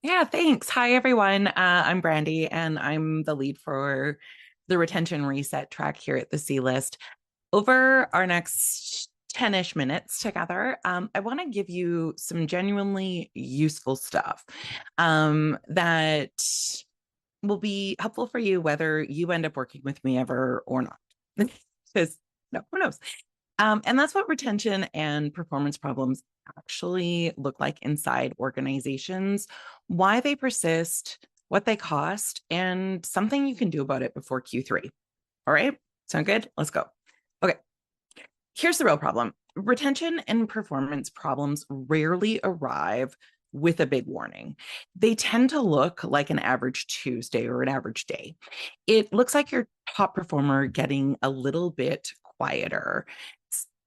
Yeah, thanks. Hi, everyone. I'm Brandy, and I'm the lead for the retention reset track here at the C List. Over our next 10-ish minutes together, I want to give you some genuinely useful stuff that will be helpful for you, whether you end up working with me ever or not. Because no, who knows? And that's what retention and performance problems actually look like inside organizations, why they persist, what they cost, and something you can do about it before Q3. All right. Sound good? Let's go. Okay. Here's the real problem. Retention and performance problems rarely arrive with a big warning. They tend to look like an average Tuesday or an average day. It looks like your top performer getting a little bit quieter,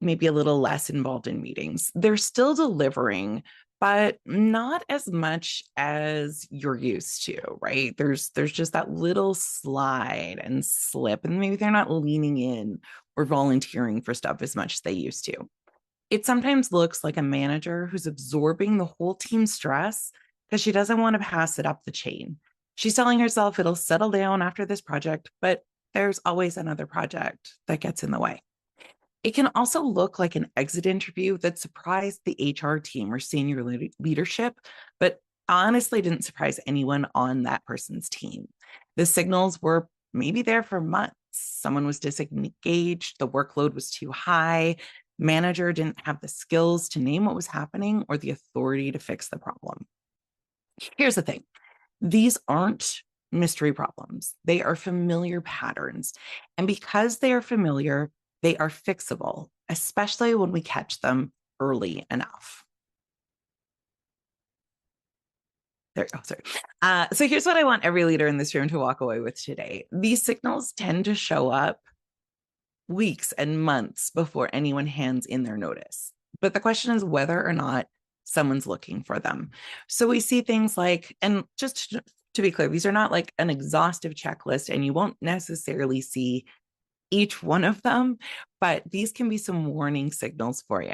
maybe a little less involved in meetings. They're still delivering, but not as much as you're used to, right? There's just that little slide and slip, and maybe they're not leaning in or volunteering for stuff as much as they used to. It sometimes looks like a manager who's absorbing the whole team's stress because she doesn't want to pass it up the chain. She's telling herself it'll settle down after this project, but there's always another project that gets in the way. It can also look like an exit interview that surprised the HR team or senior leadership, but honestly didn't surprise anyone on that person's team. The signals were maybe there for months. Someone was disengaged, the workload was too high, manager didn't have the skills to name what was happening or the authority to fix the problem. Here's the thing. These aren't mystery problems. They are familiar patterns. And because they are familiar, they are fixable, especially when we catch them early enough. Sorry. So here's what I want every leader in this room to walk away with today. These signals tend to show up weeks and months before anyone hands in their notice. But the question is whether or not someone's looking for them. So we see things like, and just to be clear, these are not like an exhaustive checklist, and you won't necessarily see each one of them, but these can be some warning signals for you.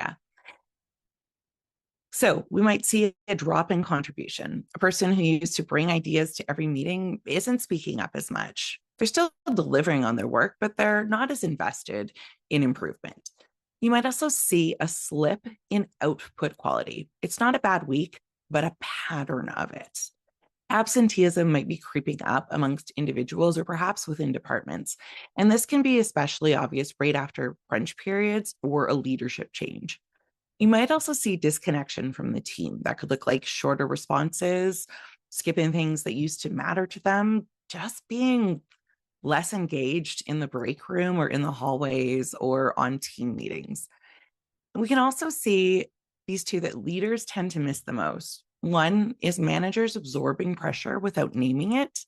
So we might see a drop in contribution. A person who used to bring ideas to every meeting isn't speaking up as much. They're still delivering on their work, but they're not as invested in improvement. You might also see a slip in output quality. It's not a bad week, but a pattern of it. Absenteeism might be creeping up amongst individuals or perhaps within departments. And this can be especially obvious right after crunch periods or a leadership change. You might also see disconnection from the team. That could look like shorter responses, skipping things that used to matter to them, just being less engaged in the break room or in the hallways or on team meetings. We can also see these two that leaders tend to miss the most. One is managers absorbing pressure without naming it,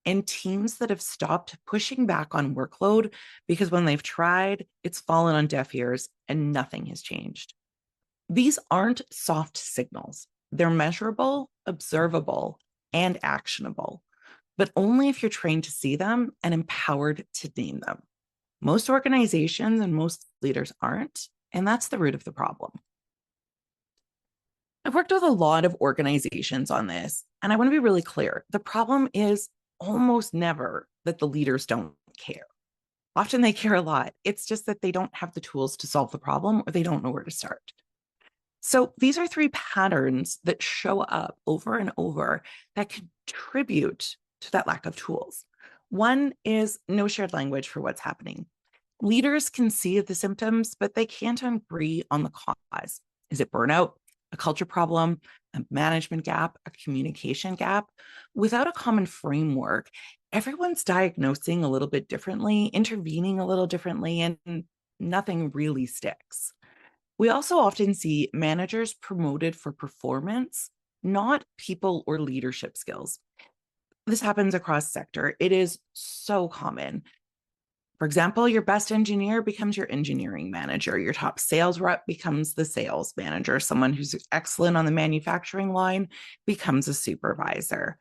and teams that have stopped pushing back on workload because when they've tried, it's fallen on deaf ears and nothing has changed. These aren't soft signals. They're measurable, observable, and actionable, but only if you're trained to see them and empowered to name them. Most organizations and most leaders aren't, and that's the root of the problem. I've worked with a lot of organizations on this, and I want to be really clear. The problem is almost never that the leaders don't care. Often they care a lot. It's just that they don't have the tools to solve the problem or they don't know where to start. So these are three patterns that show up over and over that contribute to that lack of tools. One is no shared language for what's happening. Leaders can see the symptoms, but they can't agree on the cause. Is it burnout, a culture problem, a management gap, a communication gap? Without a common framework, everyone's diagnosing a little bit differently, intervening a little differently, and nothing really sticks. We also often see managers promoted for performance, not people or leadership skills. This happens across sector. It is so common. For example, your best engineer becomes your engineering manager. Your top sales rep becomes the sales manager. Someone who's excellent on the manufacturing line becomes a supervisor.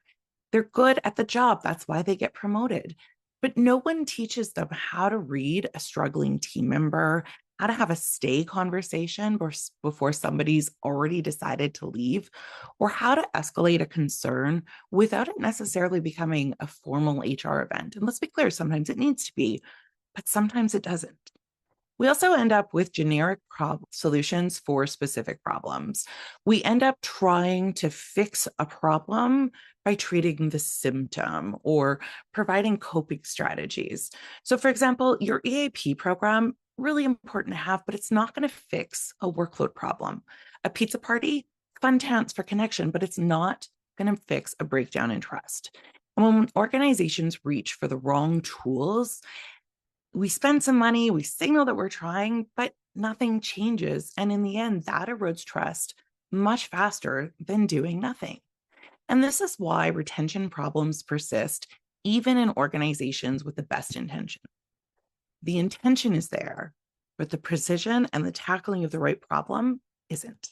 They're good at the job. That's why they get promoted. But no one teaches them how to read a struggling team member, how to have a stay conversation before somebody's already decided to leave, or how to escalate a concern without it necessarily becoming a formal HR event. And let's be clear, sometimes it needs to be, but sometimes it doesn't. We also end up with generic solutions for specific problems. We end up trying to fix a problem by treating the symptom or providing coping strategies. So, for example, your EAP program, really important to have, but it's not going to fix a workload problem. A pizza party, fun chance for connection, but it's not going to fix a breakdown in trust. And when organizations reach for the wrong tools, we spend some money, we signal that we're trying, but nothing changes. And in the end, that erodes trust much faster than doing nothing. And this is why retention problems persist, even in organizations with the best intention. The intention is there, but the precision and the tackling of the right problem isn't.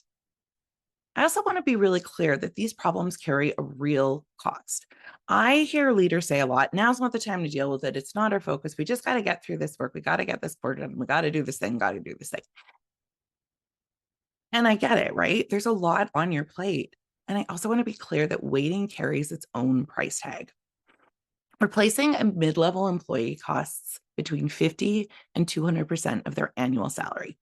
I also want to be really clear that these problems carry a real cost. I hear leaders say a lot, now's not the time to deal with it. It's not our focus. We just got to get through this work. We got to get this work done. We got to do this thing, got to do this thing. And I get it, right? There's a lot on your plate. And I also want to be clear that waiting carries its own price tag. Replacing a mid-level employee costs between 50 and 200% of their annual salary.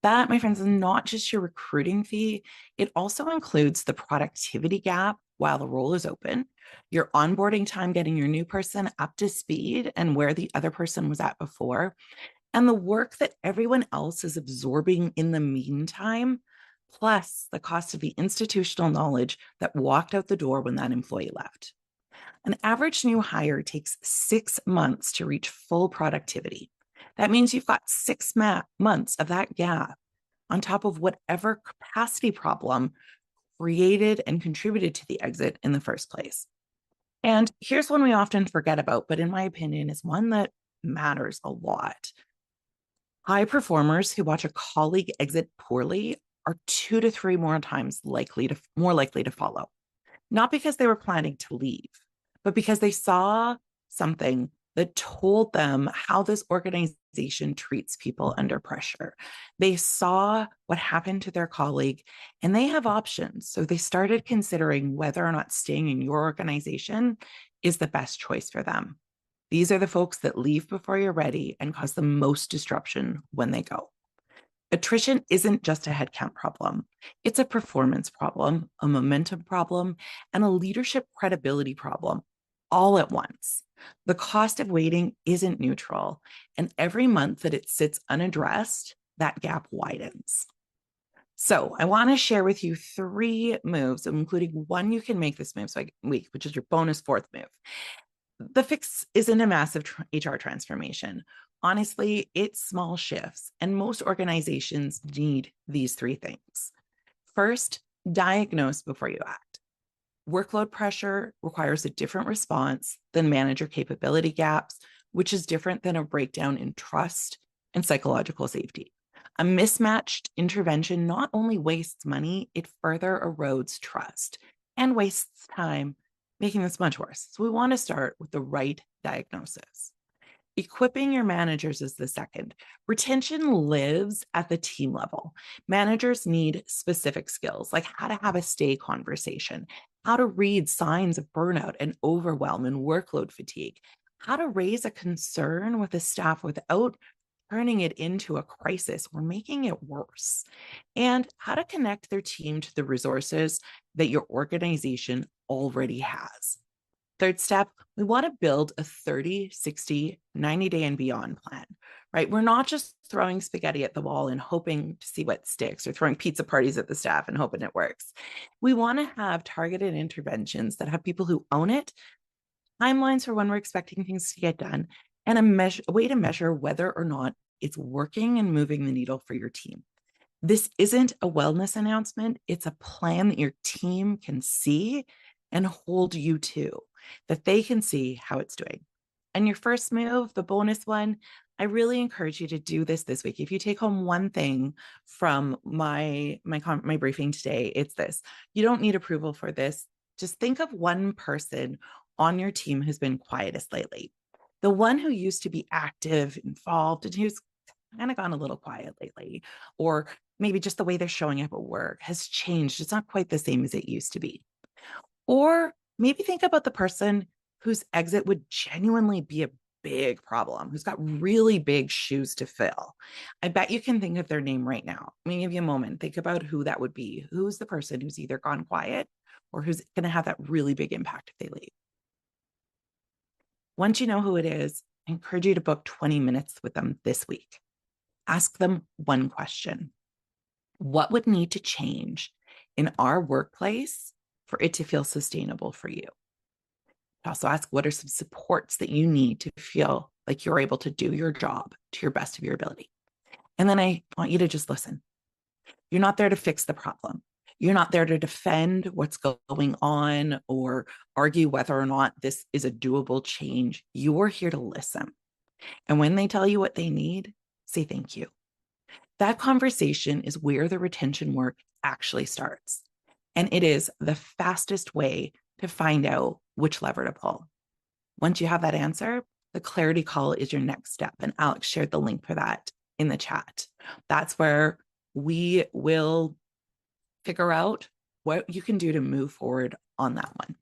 That, my friends, is not just your recruiting fee. It also includes the productivity gap while the role is open, your onboarding time getting your new person up to speed and where the other person was at before, and the work that everyone else is absorbing in the meantime, plus the cost of the institutional knowledge that walked out the door when that employee left. An average new hire takes 6 months to reach full productivity. That means you've got 6 months of that gap on top of whatever capacity problem created and contributed to the exit in the first place. And here's one we often forget about, but in my opinion, is one that matters a lot. High performers who watch a colleague exit poorly are 2 to 3 more times more likely to follow. Not because they were planning to leave, but because they saw something that told them how this organization treats people under pressure. They saw what happened to their colleague and they have options. So they started considering whether or not staying in your organization is the best choice for them. These are the folks that leave before you're ready and cause the most disruption when they go. Attrition isn't just a headcount problem. It's a performance problem, a momentum problem, and a leadership credibility problem all at once. The cost of waiting isn't neutral, and every month that it sits unaddressed, that gap widens. So I want to share with you 3 moves, including one you can make this week, which is your bonus 4th move. The fix isn't a massive HR transformation. Honestly, it's small shifts, and most organizations need these 3 things. First, diagnose before you act. Workload pressure requires a different response than manager capability gaps, which is different than a breakdown in trust and psychological safety. A mismatched intervention not only wastes money, it further erodes trust and wastes time, making this much worse. So we want to start with the right diagnosis. Equipping your managers is the second. Retention lives at the team level. Managers need specific skills, like how to have a stay conversation, how to read signs of burnout and overwhelm and workload fatigue, how to raise a concern with the staff without turning it into a crisis or making it worse, and how to connect their team to the resources that your organization already has. Third step, we want to build a 30, 60, 90-day and beyond plan, right? We're not just throwing spaghetti at the wall and hoping to see what sticks, or throwing pizza parties at the staff and hoping it works. We want to have targeted interventions that have people who own it, timelines for when we're expecting things to get done, and a way to measure whether or not it's working and moving the needle for your team. This isn't a wellness announcement. It's a plan that your team can see and hold you to, that they can see how it's doing. And your first move, the bonus one, I really encourage you to do this week. If you take home one thing from my briefing today, it's this. You don't need approval for this. Just think of one person on your team who's been quietest lately. The one who used to be active, involved, and who's kind of gone a little quiet lately, or maybe just the way they're showing up at work has changed. It's not quite the same as it used to be. Or maybe think about the person whose exit would genuinely be a big problem, who's got really big shoes to fill. I bet you can think of their name right now. Let me give you a moment. Think about who that would be. Who's the person who's either gone quiet or who's going to have that really big impact if they leave? Once you know who it is, I encourage you to book 20 minutes with them this week. Ask them one question. What would need to change in our workplace for it to feel sustainable for you? Also ask, what are some supports that you need to feel like you're able to do your job to your best of your ability? And then I want you to just listen. You're not there to fix the problem. You're not there to defend what's going on or argue whether or not this is a doable change. You're here to listen. And when they tell you what they need, say thank you. That conversation is where the retention work actually starts. And it is the fastest way to find out which lever to pull. Once you have that answer, the clarity call is your next step. And Alex shared the link for that in the chat. That's where we will figure out what you can do to move forward on that one.